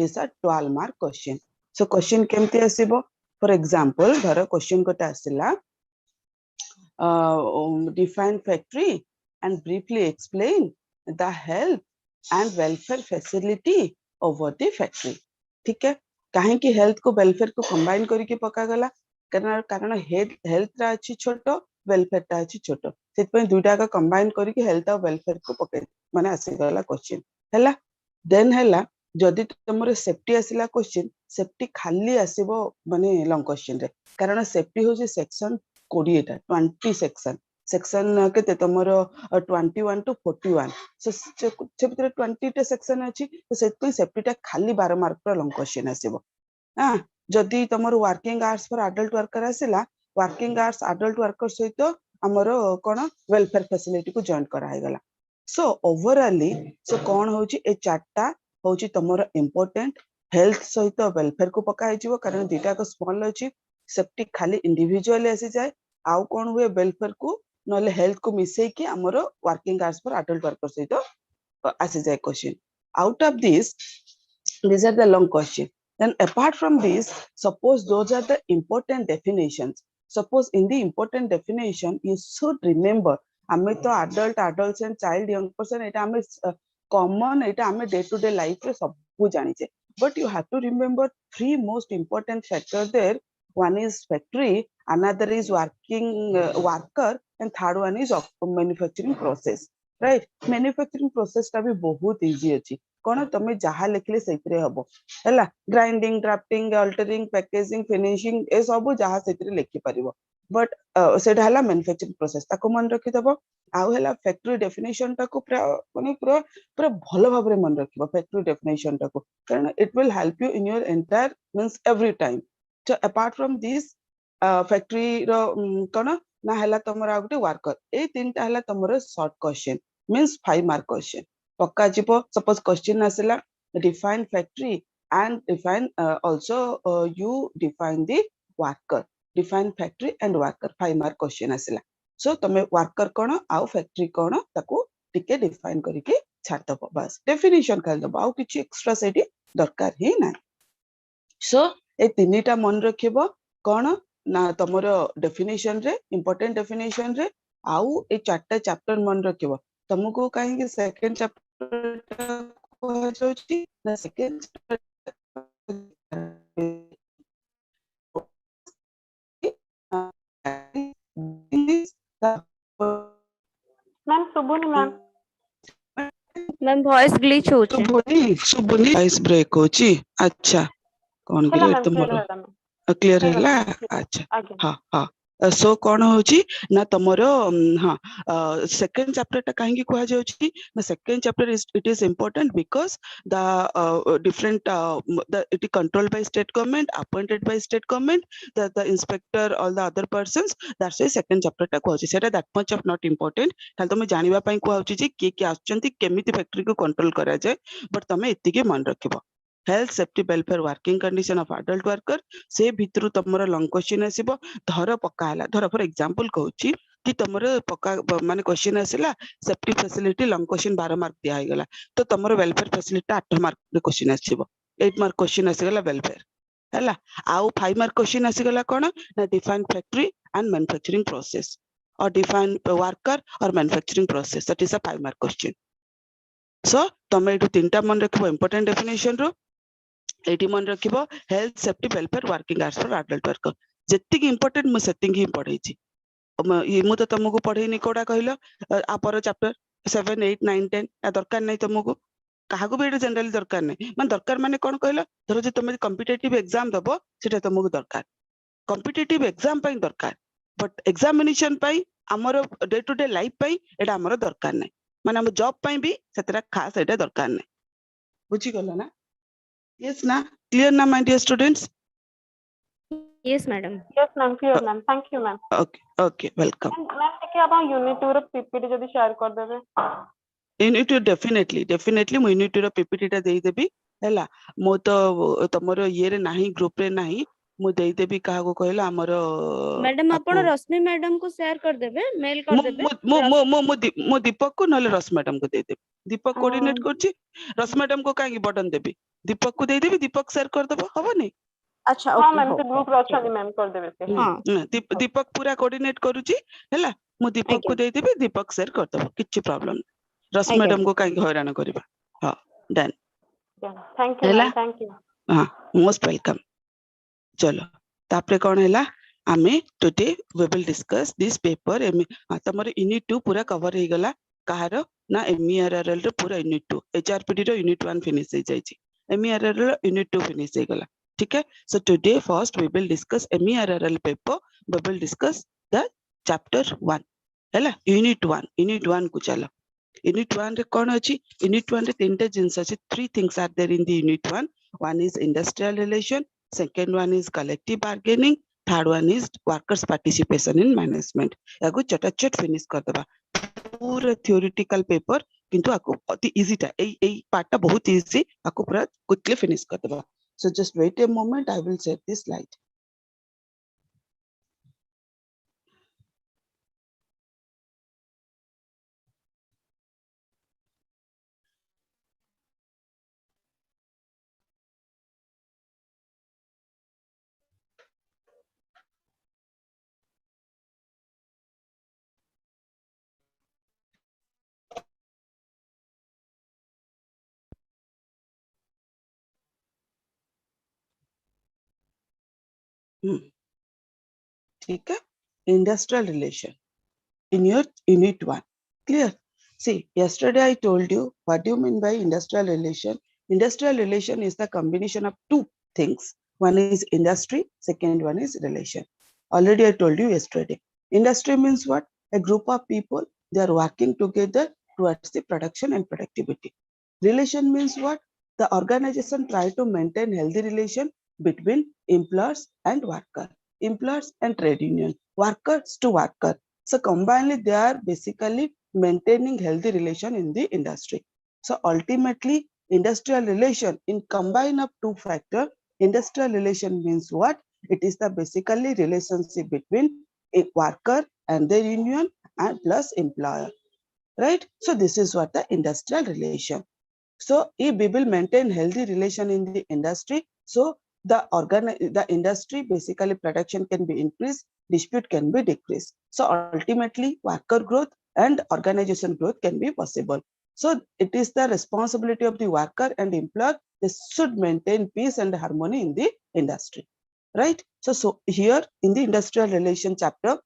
that is a 12 mark question. So question केमती आसीबो? For example, धर question Kota आसिला define factory and briefly explain the health and welfare facility over the factory. ठीक है, काहे कि health को welfare को combine करके पका गला कारण हेल्थ रा अछि छोटो वेलफेयर ता अछि छोटो सेत दुईटा का कंबाइन करके हेल्थ और वेलफेयर को पके माने आसी गला क्वेश्चन हैला देन हैला जदि तुमरे सेफ्टी आसिला क्वेश्चन सेफ्टी खाली आसीबो माने लॉन्ग क्वेश्चन रे कारण सेफ्टी हो जे सेक्शन 20 टा 20 सेक्शन केते तुमरो 21 to 41 सो से भीतर 20 टा सेक्शन अछि तो सेत सेफ्टी टा खाली 12 मार्क पर लॉन्ग क्वेश्चन आसीबो हां जदि तुमरो working hours for adult worker आसिला वर्किंग आवर्स एडल्ट वर्कर सहित हमरो कोन वेलफेयर फैसिलिटी को जॉइन करा है गला सो ओवरऑली सो कोन होची ए चारटा होची तुमरो इंपोर्टेंट हेल्थ सहित वेलफेयर को पकाई जीवो कारण दीटा को स्मॉल अछि सेफ्टी खाली इंडिविजुअली आसी जाय आउ कोन हुए वेलफेयर को नले हेल्थ को मिसै कि हमरो working hours for adult worker सहित आसी जाय question out of this these are the long question then apart from this suppose those are the important definitions suppose in the important definition you should remember हमें तो adults and child young person एटा हमें common एटा हमें day to day life रे सब कुछ जानी छे but you have to remember three most important factors there one is factory another is working worker and third one is manufacturing process right manufacturing process टा भी बहुत easy अछि कोन तमे जहा लिखले सेतरे हबो हैला grinding drafting altering packaging finishing ए सब जहा सेतरे लिखि परिबो बट सेटा हला मैन्युफैक्चरिंग प्रोसेस ताको मन रखि दबो आउ हला फैक्ट्री डेफिनेशन ताको माने पूरा भलो भाबरे मन रखिबो फैक्ट्री डेफिनेशन ताको कारण it will help you in your entire means every time so apart from this factory रो कोन ना हला तमरा आगुटे वर्कर ए तीनटा हला तमरो short question means 5 mark question पक्का जीपो सपोज क्वेश्चन आसिला define factory and define also you define the worker define factory and worker 5 mark question आसिला सो तमे वर्कर कोन आउ फैक्ट्री कोन ताको टिके डिफाइन करिके छाड़ दबो बस डेफिनेशन खाल दबो आउ किछि एक्स्ट्रा सेटी दरकार ही ना सो ए तीनटा मन रखिबो कोन ना तमरो डेफिनेशन रे इंपोर्टेंट डेफिनेशन रे आउ ए चारटा चैप्टर मन रखिबो तुमको काहे कि second chapter the second ma'am सुबुनी मैम मैम वॉइस ग्लिच होची सुबुनी वॉइस ब्रेक होची अच्छा कोन गिरे तुमरो क्लियर हैला अच्छा हां हां सो कोन होची ना तमरो हां सेकंड चैप्टर टा काहे कि कोहा जाउची ना second chapter it is important because the different it is controlled by state government appointed by state government the inspector all the other persons that's why second chapter टा कोहा सेटा that much of not important खाली तमे जानिबा पई कोहा होची जे के आछंती केमिति फैक्ट्री को कंट्रोल करा जाय बट तमे इति के मन रखिबो health safety welfare working condition of adult worker से भितरु तमरो लॉन्ग क्वेश्चन आसीबो धर पक्का हला धर फॉर एग्जांपल कहूची कि तमरो पक्का माने क्वेश्चन आसिला safety facility long question 12 mark दिया है गला तो तमरो वेलफेयर फैसिलिटी 8 मार्क रे क्वेश्चन आसीबो 8 मार्क क्वेश्चन आसीगला वेलफेयर हला आउ 5 मार्क क्वेश्चन आसीगला कोन ना define factory and manufacturing process और डिफाइन वर्कर और manufacturing process that is a 5 mark question so तमे एटु तीनटा मन रखबो इंपोर्टेंट डेफिनेशन रो एटी मन रखिबो health safety welfare working hours for adult worker जेतिक इंपोर्टेंट म सेटिंग ही पढै छी ये मु तो तुमको पढैनी कोडा कहलो आ पर चैप्टर 7 8 9 10 आ दरकार नै तुमको काहा को भी जनरली दरकार नै मन दरकार माने कोन कहलो धरो जे तुम कॉम्पिटिटिव एग्जाम दबो सेटा तुमको दरकार कॉम्पिटिटिव एग्जाम पई दरकार बट एग्जामिनेशन पई हमरो डे टू डे लाइफ पई एटा हमरो दरकार नै माने हम जॉब पई भी सेतरा खास एटा दरकार नै बुझी गलो ना yes na clear na my dear students yes madam clear ma'am thank you ma'am okay welcome ma'am ठीक है यूनिट 2 रो पीपीटी जदी शेयर कर देबे यूनिट 2 डेफिनेटली मु यूनिट 2 रो पीपीटी टा देई देबी हैला मो तो तमरो ये रे नाही ग्रुप रे नाही मु देई देबी काहा को कहला हमर मैडम आपण आपु रश्मि मैडम को शेयर कर देबे, मेल कर मु देबे। मु मु मु मु मु दीपक को नले रस मैडम को दे देबी। दीपक कोऑर्डिनेट अं, करछि, रस मैडम को काहे बटन देबी, दीपक को दे देबी, दीपक शेयर कर देबो हबनी। अच्छा हाँ ओके मैम हो से ग्रुप रे अछनी मैम कर देबे से। हाँ दीपक पूरा कोऑर्डिनेट करूछि हैला, मु दीपक को आज्ञा दे देबी, दीपक शेयर कर देबो, किछि प्रॉब्लम रस आज्ञा मैडम को काहे हैरान करबा। हां डन थैंक यू हैला। Ma'am, thank you. हां मोस्ट वेलकम। चलो तापरे कोन हैला, आमे today we will discuss this paper. तमर यूनिट 2 पूरा कवर हे गला। कहार ना एमईआरआरएल रे पूरा यूनिट 2, एचआरपीडी रो यूनिट 1 फिनिश हे जायछि, एमईआरआरएल रो यूनिट 2 फिनिश हे गला। ठीक है, so today first we will discuss MERRL paper, we will discuss the chapter 1 हैला, यूनिट 1 को चलो। यूनिट 1 रे कोन अछि, यूनिट 1 रे तीनटा जिंस अछि, three things are there in the unit 1। One is industrial relation, second one is collective bargaining, third one is workers participation in management। याको चटाचट फिनिश कर दबा, पूरा theoretical paper किंतु आको अति इजी टा, एई पार्ट टा बहुत इजी, आको पूरा क्विकली फिनिश कर दबा। So just wait a moment, I will set this slide. ठीक है, industrial relation in your unit 1, clear? See, yesterday I told you what do you mean by industrial relation. Industrial relation is the combination of two things, one is industry, second one is relation. Already I told you yesterday. Industry means what? A group of people, they are working together towards the production and productivity. Relation means what? The organization try to maintain healthy relation between employers and worker, employers and trade union, workers to worker. So combinedly, they are basically maintaining healthy relation in the industry. So ultimately, industrial relation in combine of two factor. Industrial relation means what? It is the basically relationship between a worker and their union and plus employer, right? So this is what the industrial relation. So if we will maintain healthy relation in the industry, so the industry basically production can be increased, dispute can be decreased. So ultimately worker growth and organization growth can be possible. So it is the responsibility of the worker and employer, they should maintain peace and harmony in the industry, right? So here in the industrial relation chapter,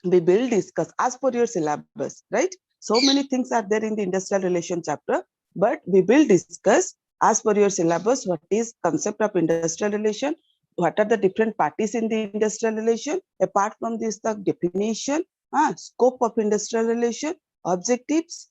we will discuss as per your syllabus, right? So many things are there in the industrial relation chapter, but we will discuss as per your syllabus what is concept of industrial relation, what are the different parties in the industrial relation, apart from this the definition, scope of industrial relation, objectives,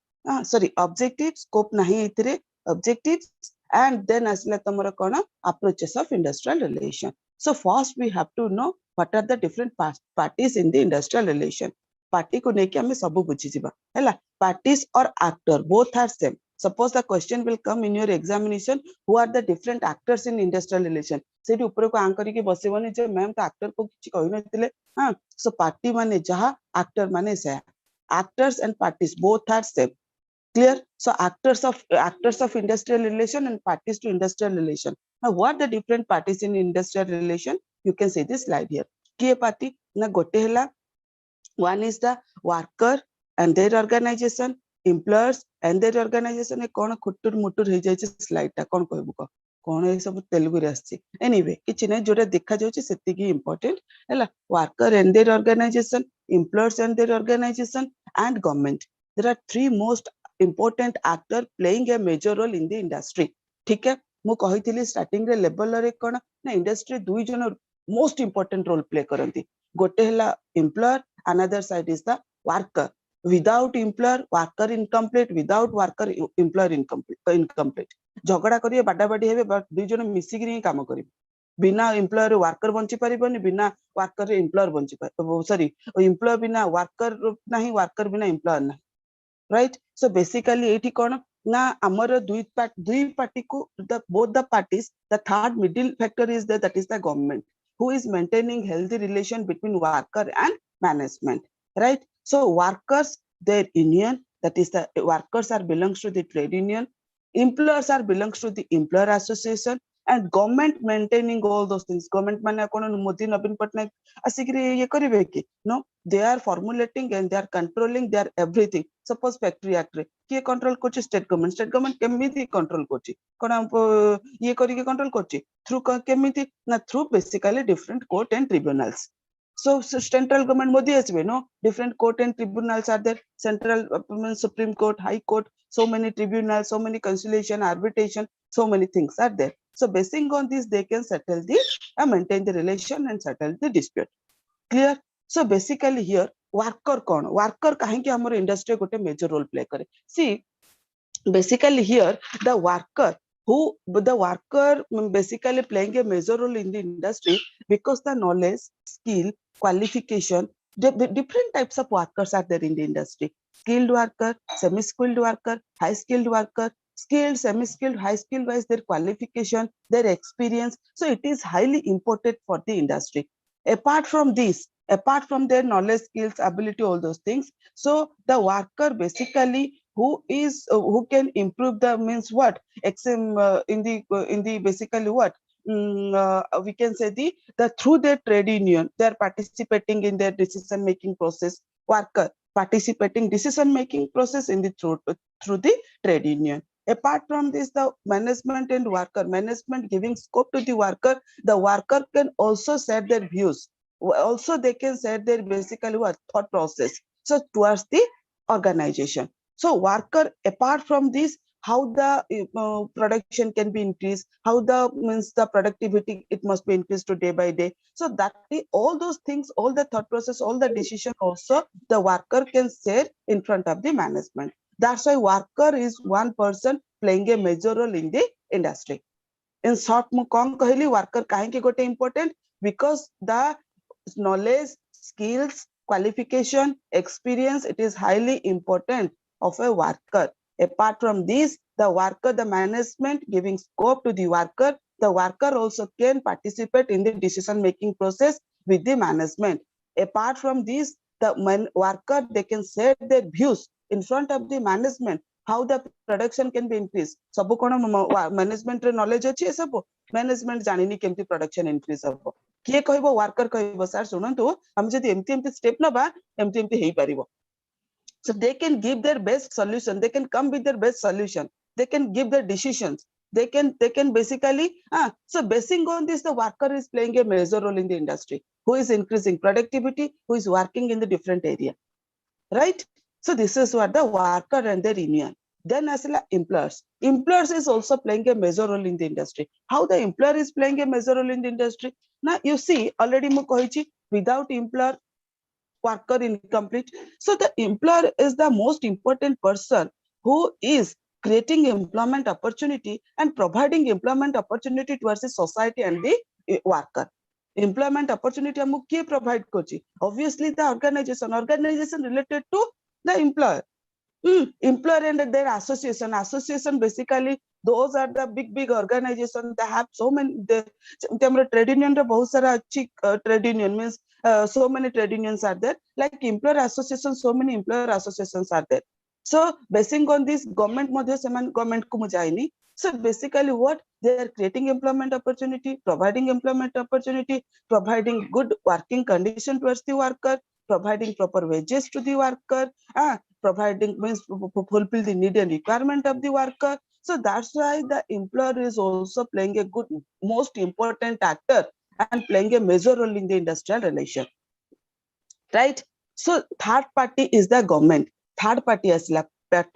objectives, scope nahi itire, objectives, and then asla tamara kona approaches of industrial relation. So first we have to know what are the different parties in the industrial relation. Party को लेके हमें सब बुझी जिबा हैला, parties or actor both are same. Suppose the question will come in your examination, who are the different actors in industrial relation, सेठी ऊपर को Anchor के बसेबनी जे मैम तो actor को किछि कहि नथिले। हां, so party माने जहा, actor माने से, actors and parties both are same, clear? So actors of industrial relation and parties to industrial relation. Now what are the different parties in industrial relation? You can see this slide here. Kiye party na gote hela, one is the worker and their organization, employers and their organization. ए कोन खुटुर मुटुर हे जाय छै slide ता कोन कहबो को कोन ए सब तेलुगु रे आछि। Anyway किछि नै जोटा देखा जाय छै सेति की इंपोर्टेंट हैला, worker and their organization, employers and their organization and government. There are three most important actor playing a major role in the industry. ठीक है, मु कहिथिली स्टार्टिंग रे लेवल रे कोन ना इंडस्ट्री दुई जन मोस्ट इंपोर्टेंट रोल प्ले करंती। गोटे हला employer, another side is the worker. Without employer, worker incomplete, without worker, employer incomplete. झगड़ा करिए बाडा बाडी हेबे, बट दुई जन मिसी कि काम करिवे। बिना एम्प्लॉयर वर्कर बंची परिबनी, बिना वर्कर एम्प्लॉयर बंची परिबो, सॉरी एम्प्लॉयर बिना वर्कर नाही, वर्कर बिना एम्प्लॉयर नाही, राइट? सो बेसिकली एठी कोन ना हमर दुई पार्टी को, both the parties, the third middle factor is there, that is the government. who is maintaining healthy relation between worker and management, right? So workers, their union, that is the workers are belongs to the trade union, employers are belongs to the employer association, and government maintaining all those things. Government mane kon Modi Nabin Patnaik asikri ye karibe ki? No, they are formulating and they are controlling their everything. Suppose factory act re kiye control kochi? State government kemiti control kochi? Kona ye karike control kochi? Through kemiti na through basically different court and tribunals. So central government Modi asbe, no, different court and tribunals are there. Central Supreme Court, High Court, so many tribunals, so many conciliation, arbitration, so many things are there. So basing on this, they can settle the maintain the relation and settle the dispute. Clear? So basically here worker kon worker kahinki amar industry gote major role play kare. See, basically here the worker basically playing a major role in the industry because the knowledge, skill, qualification, the different types of workers are there in the industry. Skilled worker, semi-skilled worker, high skilled worker, skilled, semi-skilled, high skilled wise, their qualification, their experience. So it is highly important for the industry. Apart from this, apart from their knowledge, skills, ability, all those things, so the worker basically who can improve the means what in the basically what we can say the through their trade union they are participating in their decision making process. Worker participating decision making process in the through the trade union. Apart from this, the management and worker, management giving scope to the worker can also set their views. Also, they can set their basically what thought process. So towards the organization. So worker, apart from this, how the production can be increased, how the means the productivity it must be increased to day by day. So that all those things, all the thought process, all the decision also the worker can share in front of the management. That's why worker is one person playing a major role in the industry. In short, mu kon kahili worker kahenki gote important because the knowledge, skills, qualification, experience, it is highly important of a worker. Apart from this, the worker, the management giving scope to the worker also can participate in the decision making process with the management. Apart from this, the worker, they can set their views in front of the management, how the production can be increased. Sabu kono management knowledge achi sabu management janini kemti production increase habo. किए कहबो worker कहबो sir सुनंतु हम जदि एमती step नबा एमती हेई परिबो. So they can give their best solution, they can come with their best solution, they can give their decisions, they can basically so basing on this the worker is playing a major role in the industry, who is increasing productivity, who is working in the different area, right? So this is what the worker and their union. Then as well employers is also playing a major role in the industry. How the employer is playing a major role in the industry? Now you see already mu kahichi, without employer worker incomplete. So the employer is the most important person who is creating employment opportunity and providing employment opportunity towards the society and the worker. Employment opportunity amu kiye provide kochi? Obviously the organization related to the employer. Employer and their association basically those are the big organizations. They have so many trade union bahut sara achhi trade union means so many trade unions are there, like employer associations, so many employer associations are there. So basing on this government madhya seman government ku mu jaini. So basically what they are creating employment opportunity, providing employment opportunity, providing good working condition towards the worker, providing proper wages to the worker, providing means fulfill the need and requirement of the worker. So that's why the employer is also playing a good, most important actor and playing a major role in the industrial relation, right? So third party is the government. Third party is like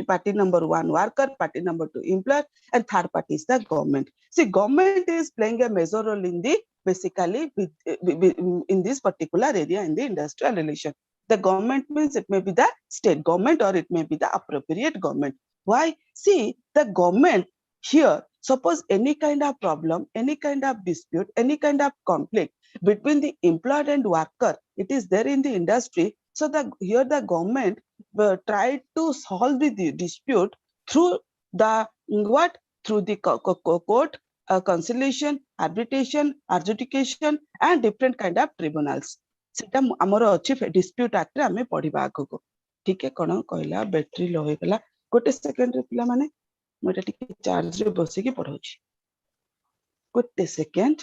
party number one worker, party number two employer, and third party is the government. See, government is playing a major role in the basically in this particular area in the industrial relation. The government means it may be the state government or it may be the appropriate government. Why? See, the government here, suppose any kind of problem, any kind of dispute, any kind of conflict between the employer and worker, it is there in the industry. So here the government tried to solve the dispute through the what? Through the court, conciliation, arbitration, adjudication, and different kind of tribunals. सेटा हमर अछि dispute act रे हमें पढिबा आगको ठीक है कोन कहला battery low हो गला गोटे सेकंड रे पिला माने मोटा टिके चार्ज रे बसी के पढौछि गोटे सेकंड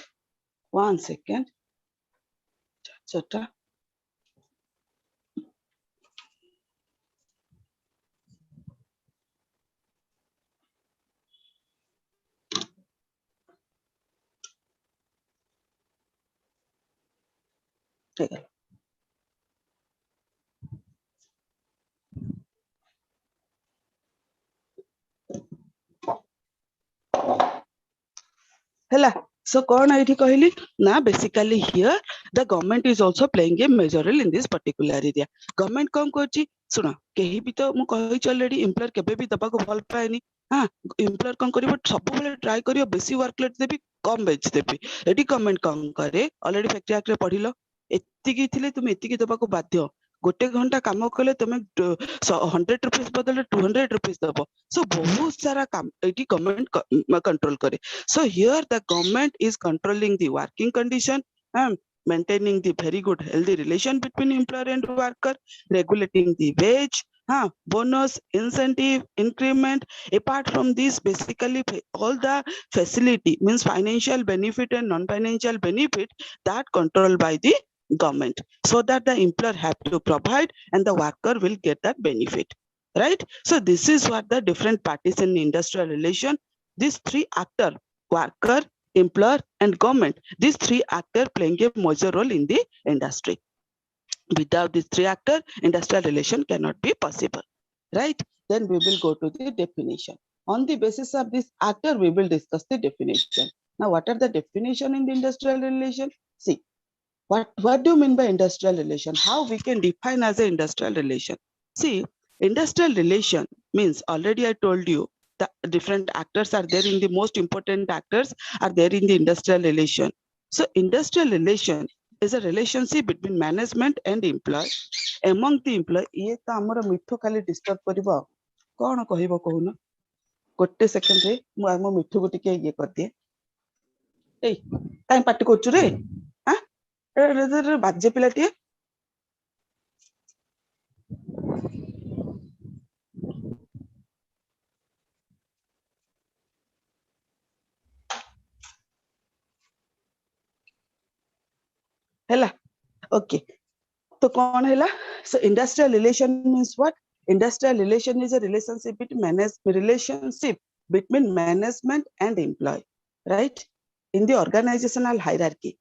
1 सेकंड चार्जटा ठीक है Hela. So कौन आइठी कहली ना basically here the government is also playing a major role in this particular area. Government कौन करची सुना केही भी तो मु कहि already employer केबे भी दबा को भल पाएनी हां employer कौन करिवो सब बेले ट्राई करियो बेसी वर्कलोड देबी कम बेच देबी एडी गवर्नमेंट कौन करे ऑलरेडी फैक्ट्री एक्ट रे पढिलो एतिकी थिले तुम एतिकी दबा को बाध्य गोटे घंटा काम कले तुम 100 रुपीस बदले 200 रुपीस दबो सो बहुत सारा काम एटी गवर्नमेंट कंट्रोल करे. So here the government is controlling the working condition and maintaining the very good healthy relation between employer and worker, regulating the wage, bonus, incentive, increment. Apart from this, basically all the facility means financial benefit and non-financial benefit that controlled by the government, so that the employer have to provide and the worker will get that benefit, right? So this is what the different parties in industrial relation, these three actors, worker, employer, and government, these three actors playing a major role in the industry. Without these three actors, industrial relation cannot be possible, right? Then we will go to the definition. On the basis of this actor, we will discuss the definition. Now, what are the definition in the industrial relation? See, what do you mean by industrial relation? How we can define as an industrial relation? See, industrial relation means, already I told you, the different actors are there in the most important actors are there in the industrial relation. So industrial relation is a relationship between management and employee. Among the employee, ये तो हमरो मिठो खाली disturb करिवो कोन कहिबो कहून गोटे second रे मु आम मिठो को टिके ये कर दिए ए काई पार्टी करछु रे हां रे बाजे पिलाटिए Hela. Okay. So कौन हैला? So industrial relation means what? Industrial relation is a relationship between management and employee, right? In the organizational hierarchy,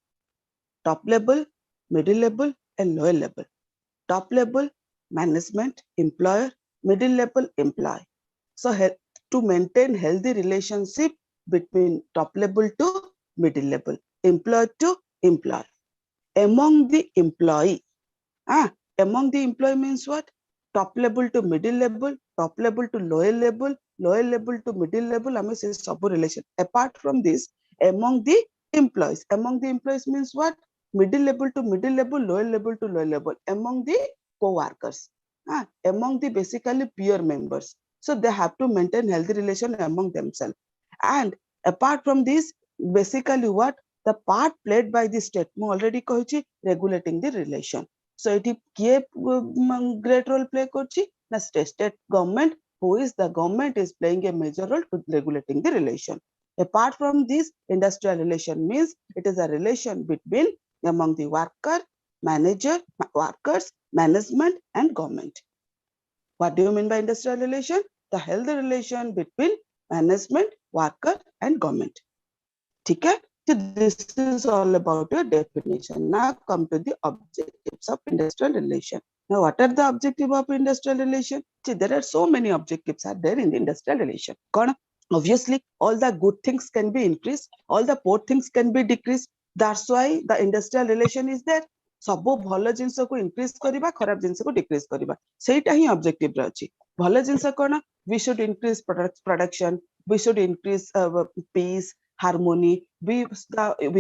top level, middle level, and lower level. Top level, management, employer, middle level, employee. So to maintain healthy relationship between top level to middle level, employer to employee. Among the employee, among the employee means what? Top level to middle level, top level to lower level to middle level, I mean, sub relation. Apart from this, among the employees means what? Middle level to middle level, lower level to lower level, among the co-workers, among the basically peer members. So they have to maintain healthy relation among themselves. And apart from this, basically what? The part played by the state, I already kahichi, regulating the relation. So it is great role play korchi na state government, who is the government is playing a major role to regulating the relation. Apart from this, industrial relation means it is a relation between among the workers, management, and government. What do you mean by industrial relation? The healthy relation between management, worker, and government. Okay? So this is all about your definition. Now come to the objectives of industrial relation. Now, what are the objectives of industrial relation? See, there are so many objectives are there in the industrial relation. Obviously, all the good things can be increased, all the poor things can be decreased. That's why the industrial relation is there. सबो भलो जिंस को increase करिबा खराब जिंस को decrease करिबा सेटा ही objective रे अछि भलो जिंस कोन we should increase production we should increase peace harmony, we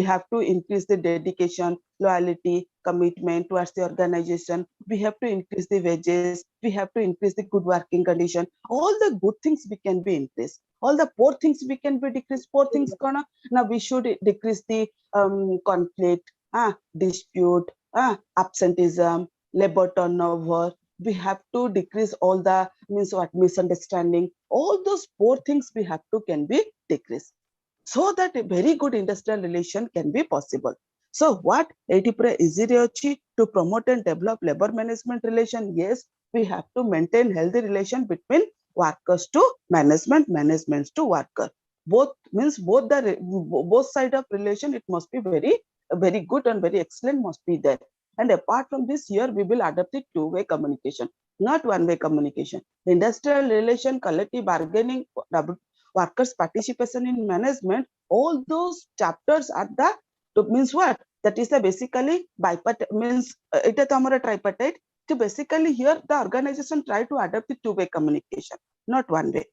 have to increase the dedication, loyalty, commitment towards the organization. We have to increase the wages. We have to increase the good working condition. All the good things we can be increased. all the poor things we can be decrease. Poor things kona? Now we should decrease the conflict, dispute, absenteeism, labor turnover. We have to decrease all the misunderstanding. All those poor things we have to can be decreased, so that a very good industrial relation can be possible. So what easy to promote and develop labor management relation? Yes, we have to maintain healthy relation between workers to management, management to worker. Both means both side of relation, it must be very good and very excellent must be there. And apart from this, here we will adopt the two-way communication, not one-way communication. Industrial relation, collective bargaining, workers' participation in management, all those chapters are the means what? That is the basically bipartite means it is a tripartite. So basically here the organization try to adopt the two-way communication, not one way,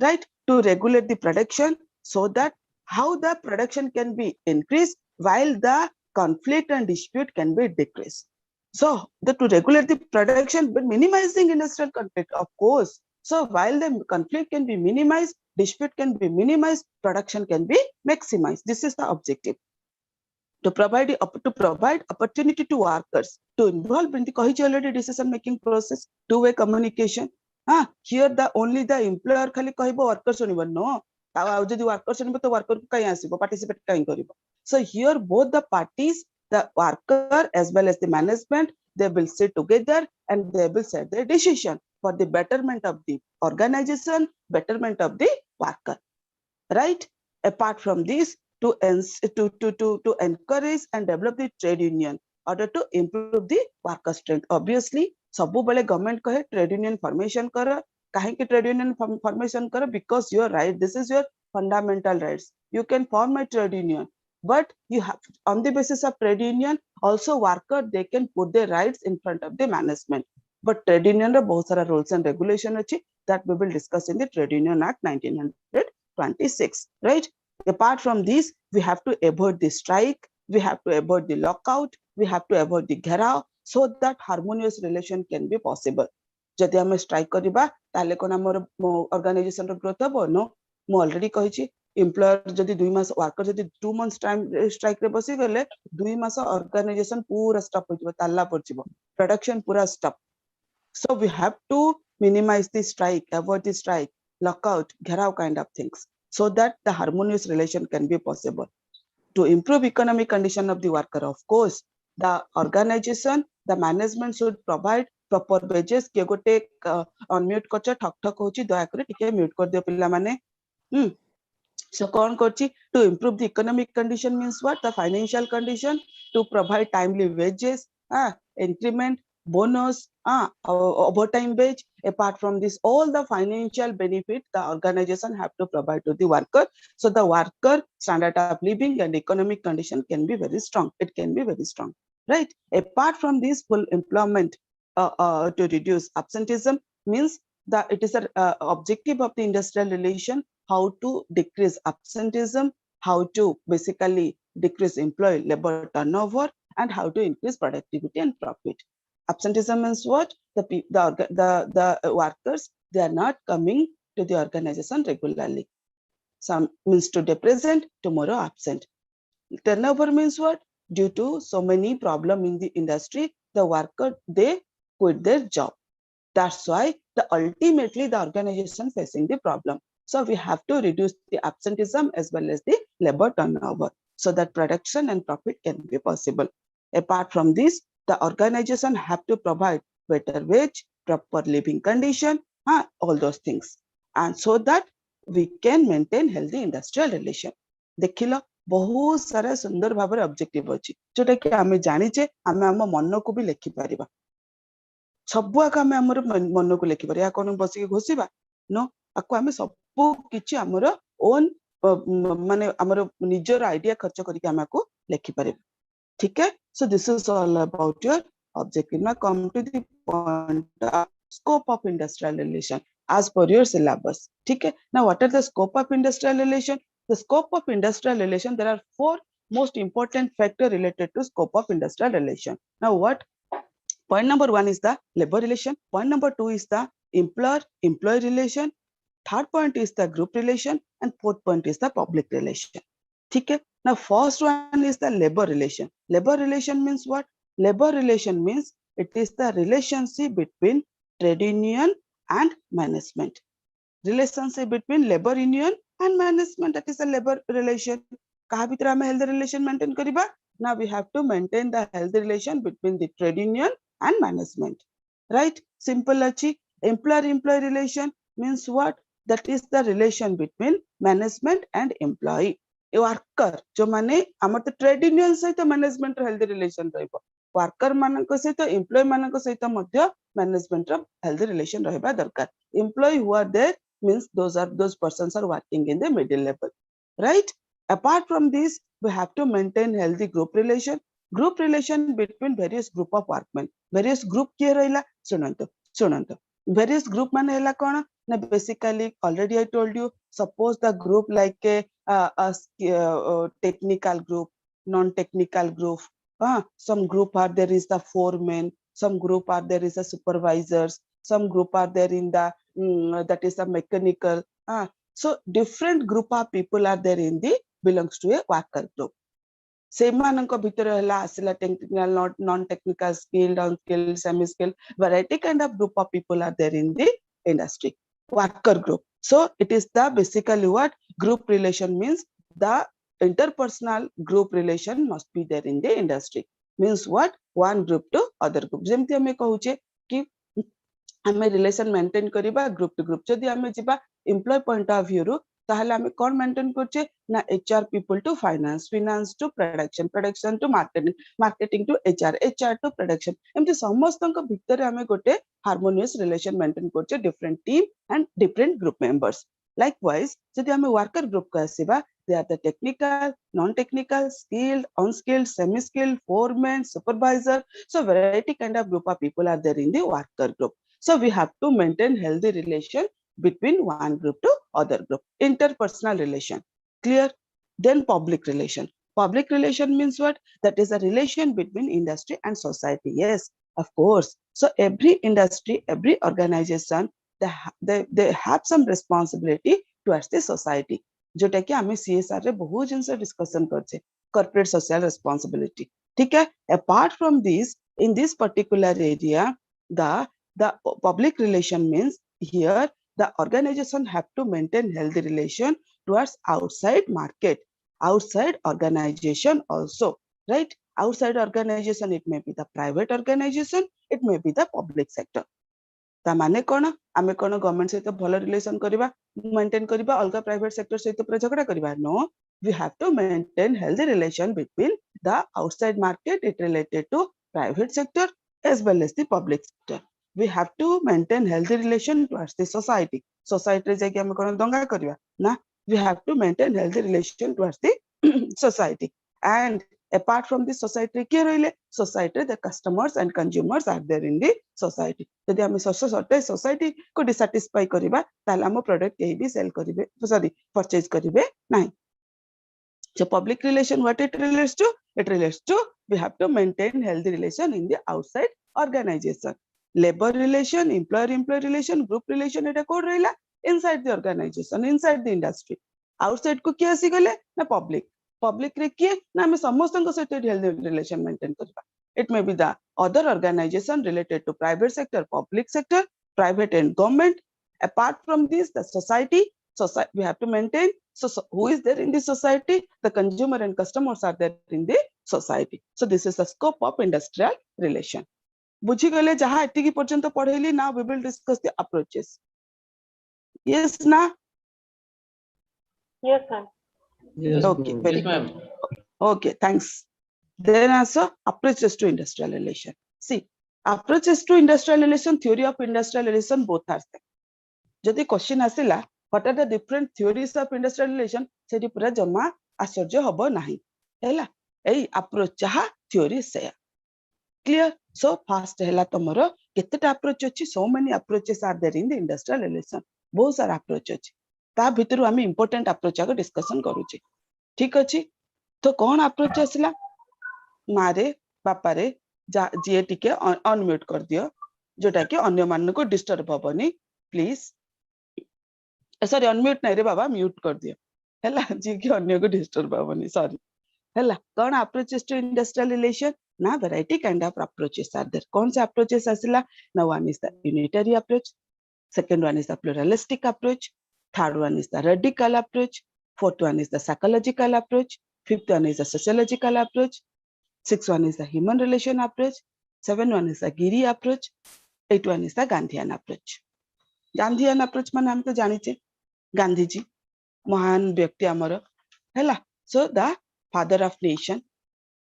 right? To regulate the production so that how the production can be increased while the conflict and dispute can be decreased. So to regulate the production but minimizing industrial conflict, of course. So while the conflict can be minimized, dispute can be minimized, production can be maximized. This is the objective. To provide opportunity to workers to involve in the already decision making process, two-way communication. Here the only the employer khali kahibo worker sunibo no. Jodi worker sunibo to worker ko kai asibo participate kai karibo. So here both the parties, the worker as well as the management, they will sit together and they will set their decision for the betterment of the organization, betterment of the worker, right? Apart from this, to encourage and develop the trade union order to improve the worker strength. Obviously, सबुबले government कहे trade union formation करो. काहे की trade union formation करो? Because your right, this is your fundamental rights. You can form a trade union, but you have on the basis of trade union, also worker they can put their rights in front of the management. But trade union रे बहुत सारा rules and regulation अच्छी that we will discuss in the Trade Union Act 1926, right? Apart from this, we have to avoid the strike, we have to avoid the lockout, we have to avoid the gherao, so that harmonious relation can be possible. जदि हमें strike करिबा ताले कोन हमर organization रो growth हबो no मु already कहिछि employer जदि 2 मास worker जदि 2 months time strike रे बसी गले 2 मास organization पूरा stop हो जिवो ताला पड़ जिवो production पूरा stop. So we have to minimize the strike, avoid the strike, lockout, gherao kind of things, so that the harmonious relation can be possible. To improve economic condition of the worker, of course, the organization, the management should provide proper wages. Ke gote unmute kocha thak thak hochi daya kare tike mute kar diyo pilla mane. So kon kochi to improve the economic condition means what? The financial condition, to provide timely wages, increment, bonus, overtime wage. Apart from this, all the financial benefit the organization have to provide to the worker. So the worker standard of living and economic condition can be very strong. It can be very strong, right? Apart from this, full employment to reduce absenteeism means that it is an objective of the industrial relation, how to decrease absenteeism, how to basically decrease employee labor turnover, and how to increase productivity and profit. Absenteeism means what? The workers, they are not coming to the organization regularly. Some means today present, tomorrow absent. Turnover means what? Due to so many problems in the industry, the worker, they quit their job. That's why ultimately the organization facing the problem. So we have to reduce the absenteeism as well as the labor turnover, so that production and profit can be possible. Apart from this, the organization have to provide better wage, proper living condition, all those things, and so that we can maintain healthy industrial relation. देखिलो बहुत सारा सुंदर भाବରେ objective अछि जोटा कि हमें जानिचे हमें हम मन को भी लिखि परिबा सबु आक हमें हमर मन को लिखि परिया कोन बसी के घोसीबा नो आको हमें सबु किछि हमर ओन माने हमर निजर आइडिया खर्च करके हमें को लिखि परिबा ठीक है. So this is all about your objective. Now come to the point of scope of industrial relation as per your syllabus. Okay. Now what are the scope of industrial relation? The scope of industrial relation, there are 4 most important factors related to scope of industrial relation. Now what? Point number 1 is the labor relation. Point number 2 is the employer-employee relation. third point is the group relation, and fourth point is the public relation. Okay. Now first one is the labor relation. Labor relation means what? Labor relation means it is the relationship between trade union and management. Relationship between labor union and management, that is a labor relation. Kaha bhitar ame healthy relation maintain kariba? Now we have to maintain the healthy relation between the trade union and management. Right? Simple achi. Employer-employee relation means what? That is the relation between management and employee. A worker, जो माने आमर तो trade union सहित management healthy relation रहइबो, worker मानक सहित employ मानक सहित मध्य management रो healthy relation रहबा दरकार. Employee who are there means those persons are working in the middle level, right? Apart from this, we have to maintain healthy group relation between various group of workmen. Various group किए रहिला सुनंतो various group माने हैला कोन ना, basically already I told you, suppose the group like a technical group, non-technical group. Some group are there is the foreman, some group are there is the supervisors, some group are there in the that is the mechanical. So different group of people are there in the belongs to a worker group. ସେମାନଙ୍କ ଭିତରେ ହେଲା ଆସିଲା technical, non-technical, skilled, unskilled, semi-skilled, variety kind of group of people are there in the industry. Worker group. So it is the basically what group relation means. The interpersonal group relation must be there in the industry. Means what? One group to other group. जेमती हमें कहूचे कि हमें relation maintain करिबा group to group. जदि हमें जिबा employee point of view रू ताहले हमें कौन मेंटेन करछे ना, HR people to finance, finance to production, production to marketing, marketing to HR, HR to production. एमती समस्तक भितर हमें गोटे harmonious relation maintain करछे different team and different group members. Likewise, जदि हमें worker group को आसीबा, they are the technical, non-technical, skilled, unskilled, semi-skilled, foreman, supervisor. So variety kind of group of people are there in the worker group. So we have to maintain healthy relation between one group to other group. Interpersonal relation. Clear? Then public relation. Public relation means what? That is a relation between industry and society. Yes, of course. So every industry, every organization, they have some responsibility towards the society. जोटा कि हमें CSR रे बहुत जिनसे discussion करछे, corporate social responsibility. ठीक है? Apart from this, in this particular area, the public relation means here the organization have to maintain healthy relation towards outside market, outside organization also, right? Outside organization, it may be the private organization, it may be the public sector. ता माने कोन आमे कोन government सहित भलो relation करिबा, maintain करिबा, अलगा private sector सहित पूरा झगड़ा करिबा? No, we have to maintain healthy relation between the outside market, it related to private sector as well as the public sector. We have to maintain healthy relation towards the society. Society रे जाके आमे कोन दंगा करिबा ना, we have to maintain healthy relation towards the society. And apart from the society, के रहिले society, the customers and consumers are there in the society. यदि हमें society को dissatisfy करिबा ताले हम प्रोडक्ट केही भी सेल करिबे, सॉरी परचेज करिबे नहीं. So public relation, what it relates to? It relates to we have to maintain healthy relation in the outside organization. Labor relation, employer-employee relation, group relation, Etah code रहिला inside the organization, inside the industry. Outside को किया आसी गले ना public. Public रे किए ना हमें समस्तक सहित healthy relation maintain करिबा. It may be the other organization related to private sector, public sector, private and government. Apart from this, the society we have to maintain. So who is there in the society? The consumer and customers are there in the society. So this is the scope of industrial relation. बुझी गले जहाँ एतिकी पर्यंत पढ़ेली. Now we will discuss the approaches. Yes na? Yes, ma'am. Yes, Okay, ma'am. very Yes, ma'am. Okay, thanks. Then also approaches to industrial relation. See, approaches to industrial relation, theory of industrial relation, both are there. जदि question आसिला what are the different theories of industrial relation, सेठी पूरा जमा आश्चर्य हबो नाही. हैला एई approach जहा theory से. Clear? So first हैला तमरो केतेटा approach अछि? So many approaches are there in the industrial relation. बहुत सारा approach अछि. ता भितरु आमे important approach आको डिस्कशन करूचे. ठीक अछि? तो कौन approach आसिला? मारे बापारे जी टिके अनम्यूट कर दियो, जोटा कि अन्य मान को डिस्टर्ब हबनी प्लीज. सॉरी अनम्यूट नहीं रे बाबा म्यूट कर दियो हैला जी कि अन्य को डिस्टर्ब होबनी सॉरी हैला कौन अप्रोचेस टू इंडस्ट्रियल रिलेशन ना variety kind of approaches are there कौन से अप्रोचेस आसिला ना one is the unitary approach second one is the pluralistic approach third one is the radical approach fourth one is the psychological approach fifth one is the sociological approach sixth one is the human relation approach seventh one is the Giri approach eighth one is the Gandhian approach Gandhian approach मान हम तो जानिचे गांधी जी महान व्यक्ति आमर हैला so the father of nation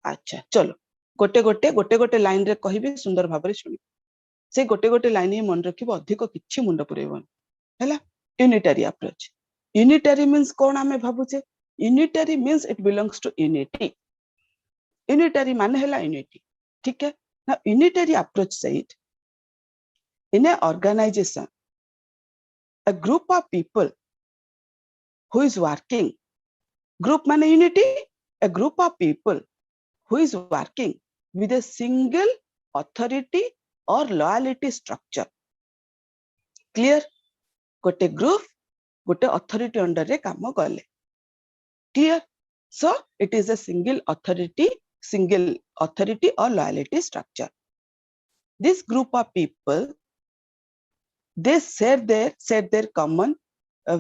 अच्छा चलो गोटे गोटे गोटे गोटे लाइन रे कहिबे सुंदर भाबरे सुनि से गोटे गोटे लाइन ही मन रखिबो अधिक किछि मुंड पुरेबन हैला यूनिटरी अप्रोच यूनिटरी मींस कोन हमें भाबुचे unitary means it belongs to unity unitary माने हैला यूनिटी ठीक है ना unitary approach said in a organization a group of people who is working group माने unity a group of people who is working with a single authority or loyalty structure clear गोटे group गोटे authority under रे काम गले clear so it is a single authority or loyalty structure this group of people they set their common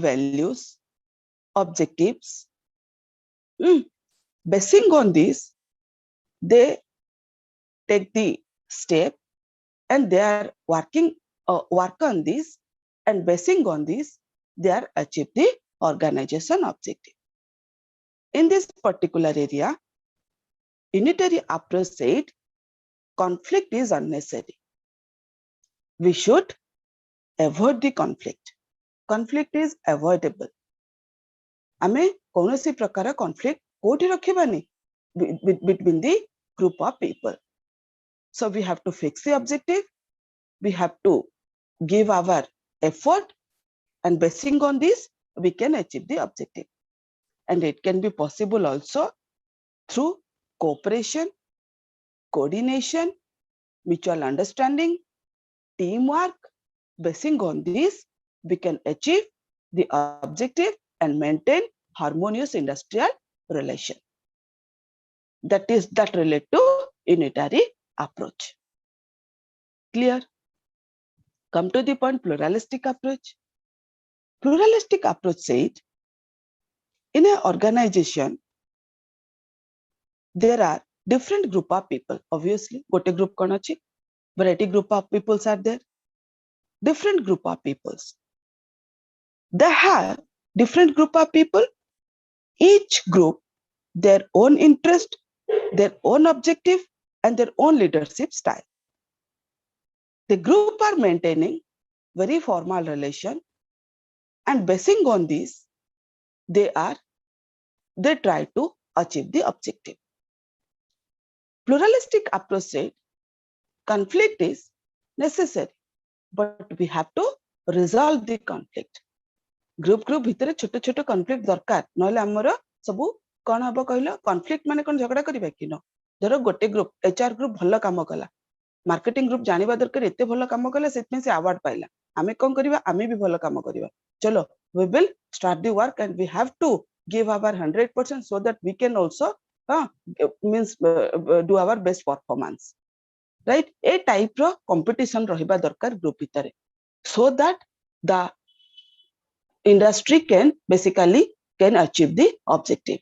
values objectives basing on this they take the step and they are work on this and basing on this they are achieve the organization objective in this particular area unitary approach said conflict is unnecessary we should avoid the conflict is avoidable आमे कौनसी प्रकार conflict कोठी रखिबानी between the group of people so we have to fix the objective we have to give our effort and basing on this we can achieve the objective and it can be possible also through cooperation coordination mutual understanding teamwork basing on this we can achieve the objective and maintain harmonious industrial relation that relate to unitary approach clear come to the point pluralistic approach said in an organization there are different group of people obviously gote group kon achi variety group of peoples are there different group of peoples they have different group of people each group their own interest their own objective and their own leadership style the group are maintaining very formal relation and basing on this they try to achieve the objective pluralistic approach said conflict is necessary but we have to resolve the conflict group भितरे छोटे छोटे conflict दरकार नले हमर सबु कोन हबो कहलो conflict माने कोन झगड़ा करिबा कि न धरो गोटे ग्रुप एचआर ग्रुप भलो काम कला मार्केटिंग ग्रुप जानिबा दरकार एते भलो काम कला सेतमे से अवार्ड पाइला आमे कोन करिबा आमे भी भलो काम करिबा चलो we will start the work and we have to give our 100% so that we can also do our best performance right a type ro competition रहिबा दरकार ग्रुप भितरे so that the industry can basically achieve the objective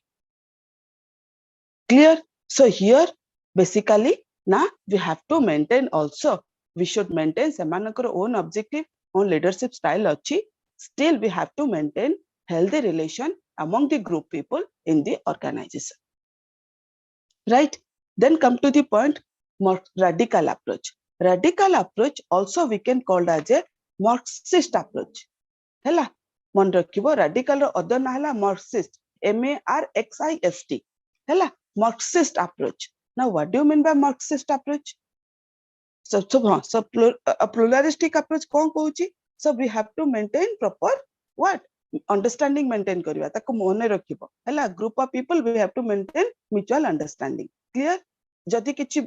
clear so here basically now we have to maintain also we should maintain semanakar own objective own leadership style achi still we have to maintain healthy relation among the group people in the organization right then come to the point more radical approach also we can call as a Marxist approach hela मन रखिबो radical रो other ना हला Marxist MARXIST hela Marxist approach now what do you mean by Marxist approach so pluralistic approach cone कहूची so we have to maintain proper what understanding maintain करिवा ताको मोने रखिबो हला group of people we have to maintain mutual understanding clear जदि किछि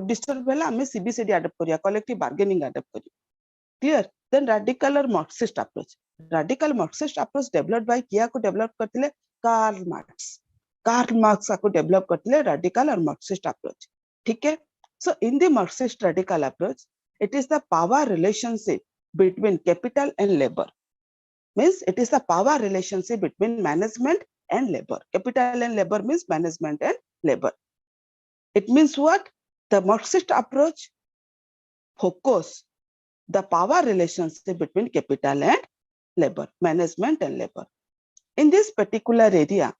disturb भेला हमें CBCD adopt करिया collective bargaining adopt करिया clear then radical or Marxist approach radical Marxist approach developed by किया को develop करथिले कार्ल मार्क्स को develop करथिले radical और Marxist approach. ठीक है? So in the Marxist radical approach, it is the power relationship between capital and labor. Means it is the power relationship between management and labor. Capital and labor means management and labor. It means what? The Marxist approach focus the power relationship between capital and labor, management and labor. In this particular area,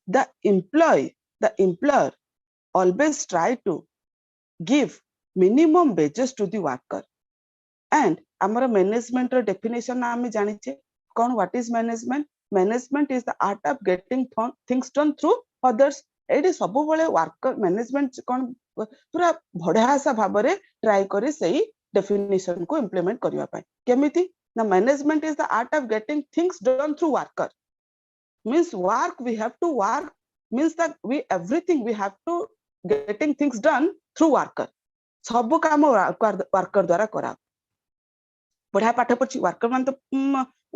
the employer always try to give minimum wages to the worker. And our management definition आमे जानिचे कौन what is management? Management is the art of getting things done through others. एडी सबु बळे worker management कोन पूरा बढ़िया सा भाबरे try करे सही definition को implement करिवा पाए केमिति ना management is the art of getting things done through worker. Means work we have to work means that everything we have to getting things done through worker. सब काम वर्कर द्वारा करा बढ़िया पाठ पढ़ी वर्कर मान तो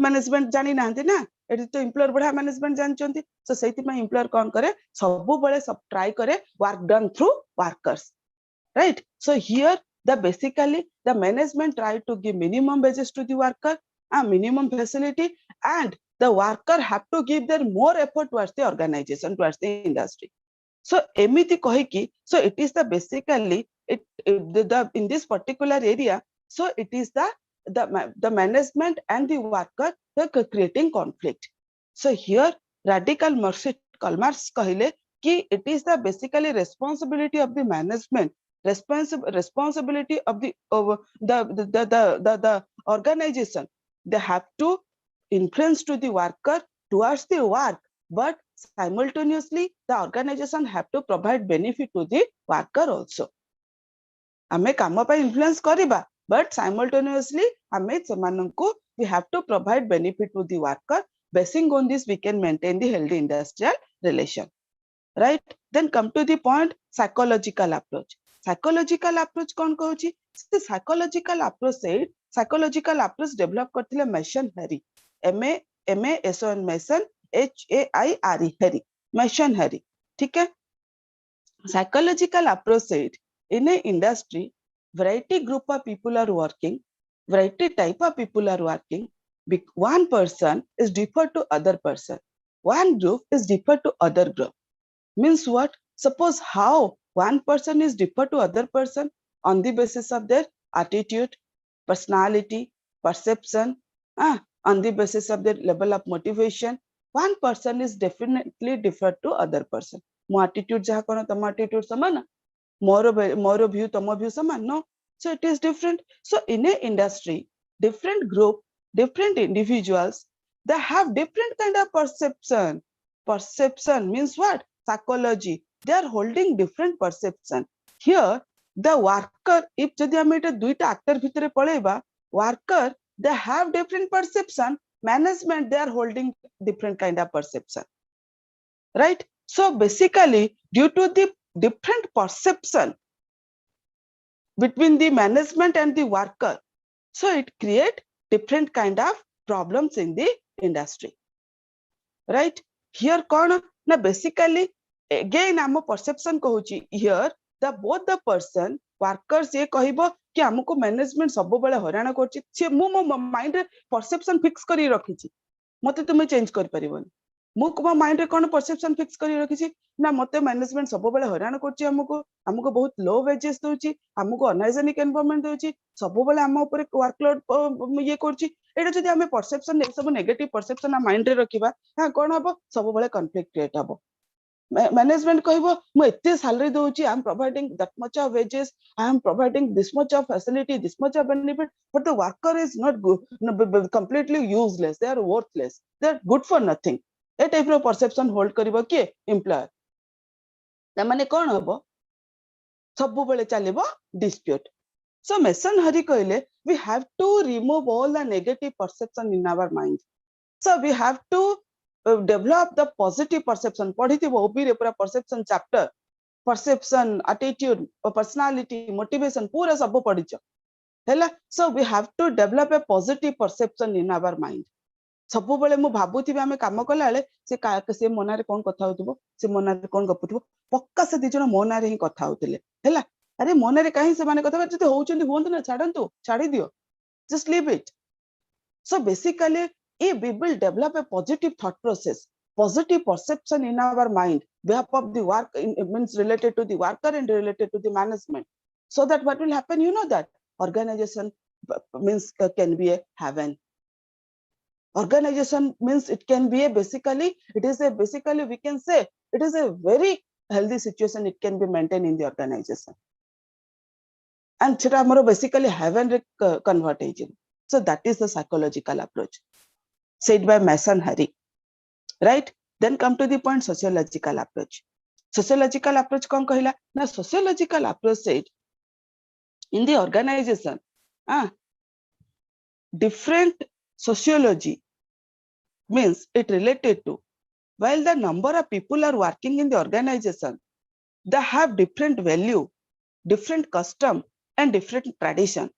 मैनेजमेंट जानी ना ना एटी तो एम्प्लॉयर बढ़िया मैनेजमेंट जानचंती सो सेति में एम्प्लॉयर कोन करे सब बळे सब ट्राई करे work done through workers right. So here the basically the management try to give minimum wages to the worker, minimum facility, and the worker have to give their more effort towards the organization, towards the industry. So emiti kahiki, so it is the basically in this particular area, so it is the management and the worker creating conflict. So here radical Marxist Karl Marx kahile ki it is the basically responsibility of the management, responsibility of the organization. They have to influence to the worker towards the work, but simultaneously the organization have to provide benefit to the worker also. हमें काम पे influence करिबा, but simultaneously हमें सेमानंको we have to provide benefit to the worker. Basing on this we can maintain the healthy industrial relation, right? Then come to the point psychological approach. Psychological approach कौन कहूची? The psychological approach said psychological approach develop करथिले Mason Harry, M-A-S-O-N Mason, H-A-I-R-E Harry, Mason Harry. ठीक है? Psychological approach said in a industry variety group of people are working, variety type of people are working. One person is different to other person, one group is different to other group. Means what? Suppose how one person is different to other person on the basis of their attitude, personality, perception, on the basis of their level of motivation. One person is definitely different to other person. Mo attitude jaha kono tamo attitude saman, moro view tamo view saman, no. So it is different. So in a industry, different group, different individuals, they have different kind of perception. Perception means what? Psychology. They are holding different perception. Here, the worker, if jodi ame eta duita actor bhitere paleba, worker, they have different perception. Management, they are holding different kind of perception. Right? So basically, due to the different perception between the management and the worker, so it create different kind of problems in the industry. Right? Here, na basically, again आम perception कहूची here the both the person workers ये कहिबो कि हमको management सब बेले हराना करछि से मो mind रे परसेप्शन फिक्स करी रखिछि मते तुमे चेंज कर परिबोनी मो माइंड रे कोन परसेप्शन फिक्स करी रखिछि ना मते मैनेजमेंट सब बेले हराना करछि हमको बहुत लो वेजेस दोछि हमको अनहाइजेनिक एनवायरनमेंट दोछि सब बेले हम ऊपर वर्कलोड ये करछि एटा जदि हमें परसेप्शन ए सब नेगेटिव परसेप्शन माइंड रे रखिबा हां कोन हबो सब बेले कॉन्फ्लिक्ट क्रिएट हबो. Management कहिबो मु एते salary दोउची, I am providing that much of wages, I am providing this much of facility, this much of benefit, but the worker is not good, completely useless, they are worthless, they are good for nothing. ए type रो perception hold करिवो के employer त माने कोन हबो सब बेले चलिबो डिस्प्यूट. So Mason Hari कहले we have to remove all the negative perception in our mind. So we have to develop the positive perception. पढ़िथिबो ओबी रे पूरा perception chapter, perception, attitude, personality, motivation पूरा सब पढ़िछ हैला. So we have to develop a positive perception in our mind. सबु बेले मु भाबुथिबे आमे काम कला बेले से मनारे कोन कथा होतबो से मनारे कोन गपुथबो पक्का से दिजण मनारे ही कथा होतले हैला अरे मनारे काहे से माने कथा जते होउचंदी होंत ना छाडंतु छाडी दियो just leave it. So basically if we will develop a positive thought process, positive perception in our mind behalf of the work means related to the worker and related to the management, so that what will happen, you know, that organization means can be a heaven. Organization means it can be a basically we can say it is a very healthy situation, it can be maintained in the organization, and chira amaro basically heaven convert agent. So that is the psychological approach said by Mason Harry, right? Then come to the point sociological approach. Sociological approach kon kahila na sociological approach said in the organization different sociology means it related to, while the number of people are working in the organization, they have different value, different custom and different tradition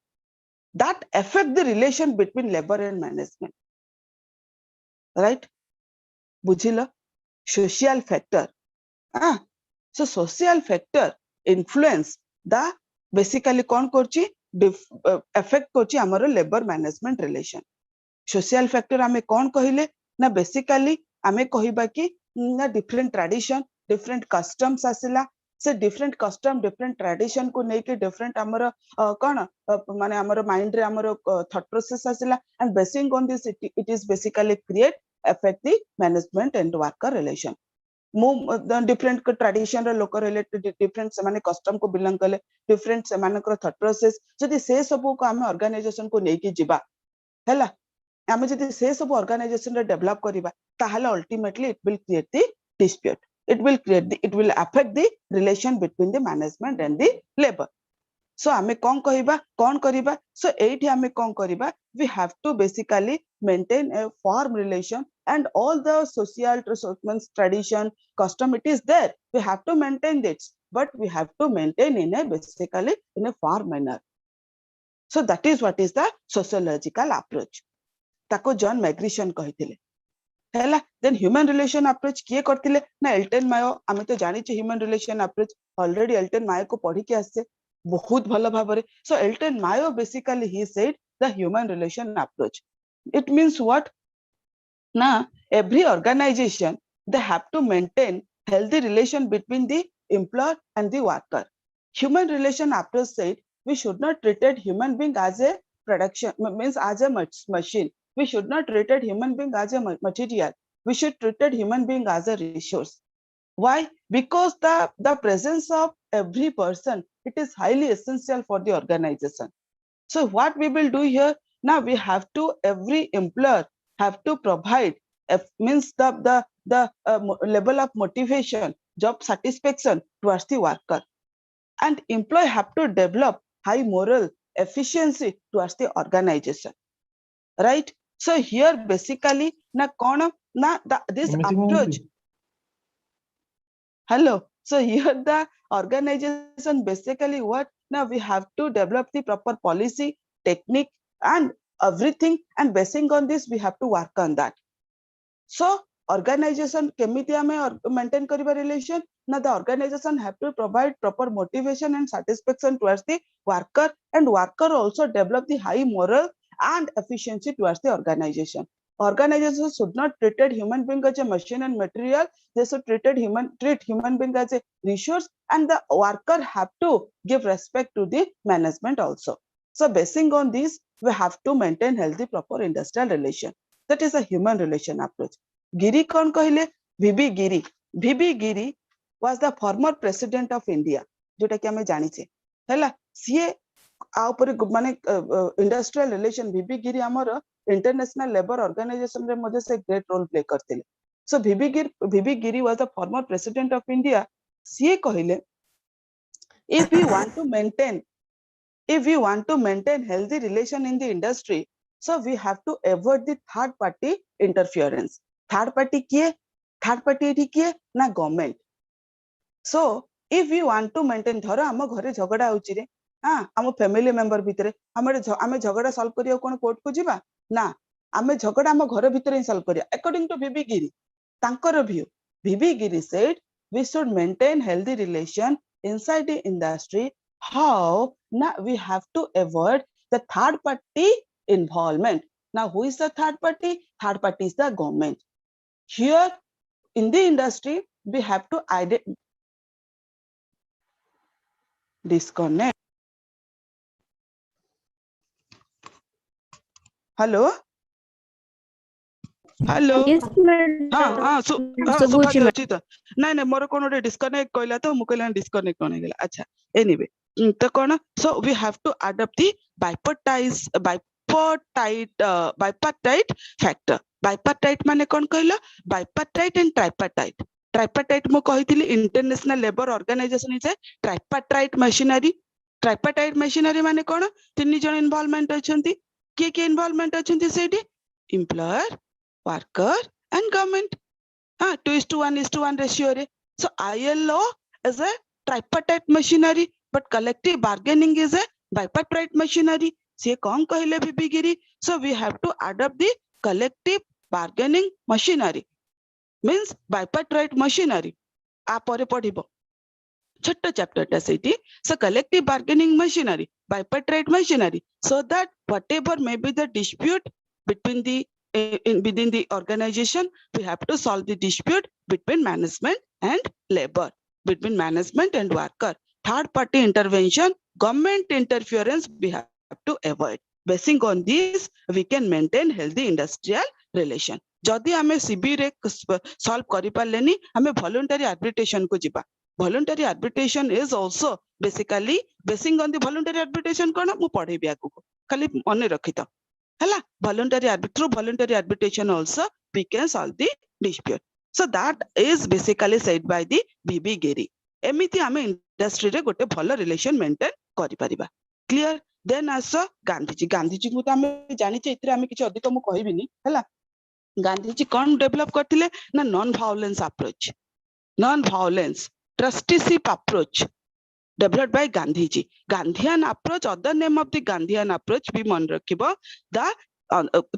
that affect the relation between labor and management, right? Bujhila? Social factor. So social factor influence the basically kon korchi affect korchi amaro labor management relation. Social factor ame kon kahile na basically ame kahiba ki na different tradition, different customs asila, से different custom, different tradition को नेके different amaro कौन माने amaro mind रे amaro thought process asila, and basing on this it is basically create affect the management and worker relation. Different tradition रे लोक related different semane custom को belong कले different semane को thought process जदि से सबो को आमे organization को नेकी जिबा हैला आमे जदि से सब organization रे develop करिबा ताहाले ultimately it will create the dispute, it will affect the relation between the management and the labor. So आमे कोन कहिबा कोन करिबा, so एठी आमे कोन करिबा, we have to basically maintain a firm relation and all the social tradition custom it is there, we have to maintain this, but we have to maintain in a basically in a firm manner. So that is what is the sociological approach. ताको John मैग्रिशन कहिथिले हैला. Then human relation approach किए करथिले ना Elton Mayo. आमे तो जानि छ human relation approach already Elton Mayo को पढी के आसे बहुत भलो भाबरे. सो Elton Mayo basically he said the human relation approach. It means what ना every organization they have to maintain healthy relation between the employer and the worker. Human relation approach said we should not treat human being as a production means as a machine. We should not treat human being as a material. We should treat human being as a resource. Why? Because the presence of every person, it is highly essential for the organization. So what we will do here now, we have to every employer have to provide means the level of motivation, job satisfaction towards the worker, and employee have to develop high moral efficiency towards the organization, right? So here basically na kono na this approach. Hello. So here the organization basically what now we have to develop the proper policy, technique and everything, and basing on this we have to work on that. So organization kemiti ame maintain kariba relation na, the organization have to provide proper motivation and satisfaction towards the worker, and worker also develop the high moral and efficiency towards the organization. Organization should not treat human being as a machine and material. They should treat human being as a resource, and the worker have to give respect to the management also. So basing on this we have to maintain healthy proper industrial relation. That is a human relation approach. Giri kon kahile? VB Giri. VB Giri was the former president of India, जोटा कि हमें जानी छे हैला. CA आ ऊपर माने industrial relation VB Giri हमर international labour organisation रे मध्ये से ग्रेट रोल प्ले करथिले. सो VB Giri was the former president of India. CA कहिले if we want to maintain healthy relation in the industry, so we have to avoid the third party interference. Third party kiye? Third party एठी किए ना government. So if we want to maintain, धर हम घरे झगड़ा होची रे, हां हम फैमिली मेंबर भितरे हमें झगड़ा सॉल्व करियो कोन कोर्ट को जिबा ना, आमे झगड़ा आम घर भितर ही सॉल्व करिया अकॉर्डिंग टू बीबी गिरी तांकर view V V Giri said we should maintain healthy relation inside the industry. How? Now we have to avoid the third party involvement. Now who is the third party? Third party is the government. Here in the industry we have to disconnect. Hello? Hello? Yes, हाँ हाँ madam. सुभा सुबुची जाउची तो नहीं नहीं मोर कोन ओटे disconnect कहला तो मु कहला डिस्कनेक्ट कोन गेला अच्छा एनीवे तो कोन so we have to adopt the bipartite factor bipartite माने कोन कहला bipartite and tripartite मु कहितली international labour organization is a tripartite machinery माने कोन तीन जण इन्वॉल्वमेंट अछंती के इन्वॉल्वमेंट अछंती सेठी employer worker and government 2:1 ratio re. So ILO is a tripartite machinery but collective bargaining is a bipartite machinery. से कौन कहले बीबी गिरी so we have to adopt the collective bargaining machinery means bipartite machinery आ परे पढ़िबो छोटो chapter टा सेठी so collective bargaining machinery bipartite machinery so that whatever may be the dispute between the within the organization we have to solve the dispute between management and labor between management and worker third party intervention government interference we have to avoid basing on this we can maintain healthy industrial relation जदि आमे CB रे solve करि पालेनी आमे voluntary arbitration को जिबा voluntary arbitration is also basically basing on the voluntary arbitration कोन मु पढेबी आगु खाली मने रखितो Hela through voluntary arbitration also we can solve the dispute. So that is basically said by the BB Giri. एमिति आमे इंडस्ट्री रे गोटे भलो रिलेशन मेंटेन करि परिबा. Clear? Then also गांधीजी को तो आमे जानि छै इतरे आमे किछ अधिक मु कहिबिनी हला गांधीजी कोन डेवलप करथिले ना non violence trusteeship approach developed by Gandhiji. Gandhian approach, other name of the Gandhian approach, we mon rakhibo, the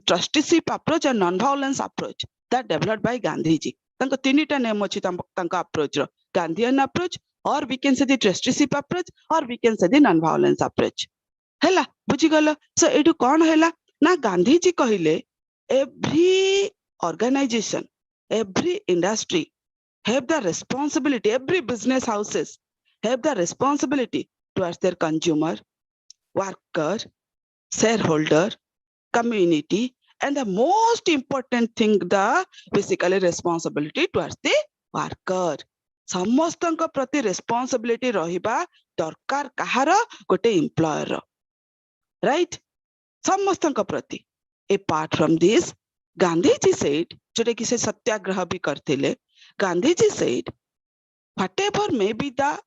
trusteeship approach and non-violence approach that developed by Gandhiji. Tanko tinita name ochi tanko approach ro. Gandhian approach, or we can say the trusteeship approach, or we can say the non-violence approach. Hela, buchi galo. So edu kon hela na Gandhiji कहले every organization, every industry have the responsibility, every business houses have the responsibility towards their consumer, worker, shareholder, community, and the most important thing, the basically responsibility towards the worker. समस्तଙ୍କ प्रति responsibility रहिबा दरकार कहार गोटे employer right समस्तଙ୍କ प्रति. Apart from this Gandhiji said Jote कि से सत्याग्रह भी करथिले Gandhiji said whatever may be the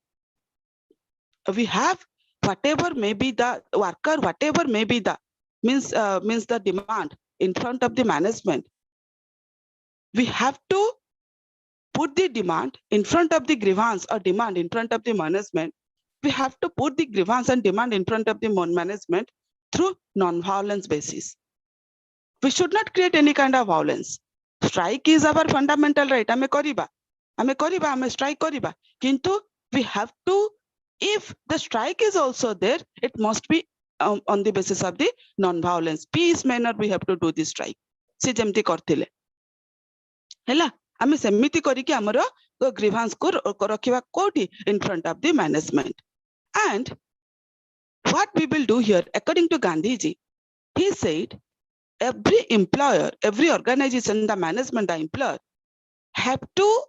we have whatever may be the worker whatever may be the means the demand in front of the management we have to put the demand in front of the grievance or demand in front of the management we have to put the grievance and demand in front of the management through non-violence basis. We should not create any kind of violence. Strike is our fundamental right. ame koriba ame strike koriba kintu we have to. If the strike is also there, it must be on the basis of the non-violence, peace manner. We have to do the strike. से जेमती करथिले हैला आमे सेमिति करिके हमरो grievance को रखिबा कोठी in front of the management. And what we will do here, according to Gandhiji, he said every employer, every organization, the management, the employer have to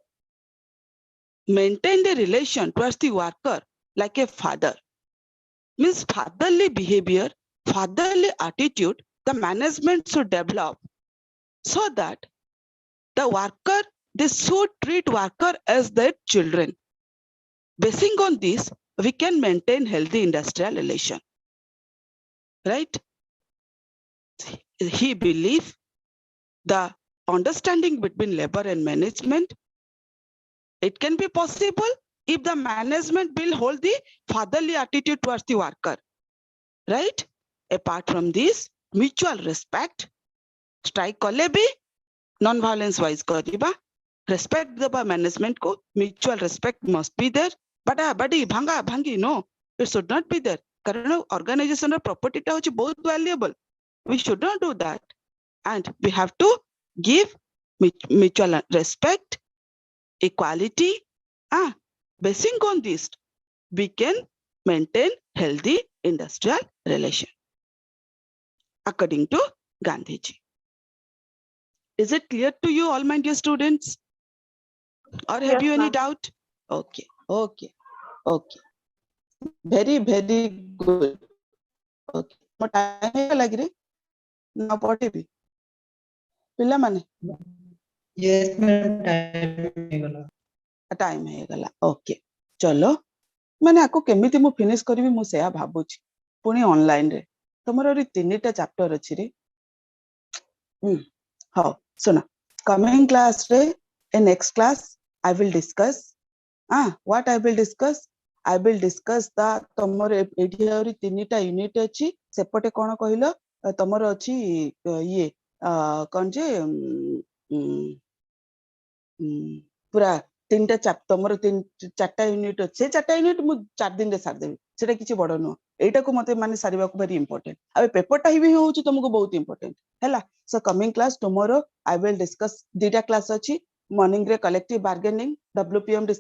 maintain the relation towards the worker like a father. Means fatherly behavior, fatherly attitude, the management should develop so that the worker, they should treat worker as their children. Basing on this, we can maintain healthy industrial relation. Right? He believes the understanding between labor and management, it can be possible if the management will hold the fatherly attitude towards the worker, right? Apart from this, mutual respect, strike कले भी non violence wise करबा respect दबा management को mutual respect must be there बड़ा बड़ी भांगा भांगी no it should not be there कारण ऑर्गेनाइजेशन प्रॉपर्टी टा होची बहुत valuable we should not do that and we have to give mutual respect equality basing on this we can maintain healthy industrial relation according to Gandhiji. Is it clear to you all my dear students or have Yes, you any ma'am. doubt? Okay, okay, okay, very good. Okay, what time lagi re now पढ़ेबी पिला माने yes ma'am time ହେଇଗଲା time है गला okay चलो माने आको केमिति मु फिनिश करबी मु सेया भाबुची पुनी ऑनलाइन रे तमरो रि तीनटा चैप्टर अछि रे हाउ सुना कमिंग क्लास रे in next class I will discuss what I will discuss the तमरो एठी रि तीनटा यूनिट अछि सेपटे कोन कहिलो तमरो अछि ये कोन जे पूरा तीनटा चैप्टर मोर तीन चारटा यूनिट से चारटा यूनिट मु 4 दिन रे सार देबी सेटा किछि बड़ नो एटा को मते माने सारिबा को वेरी इंपोर्टेंट अबे पेपर टा ही भी होउची तुमको बहुत इंपोर्टेंट हैला so coming class tomorrow I will discuss दीटा क्लास अछि मॉर्निंग रे कलेक्टिव बार्गेनिंग डब्ल्यूपीएम डिस्कस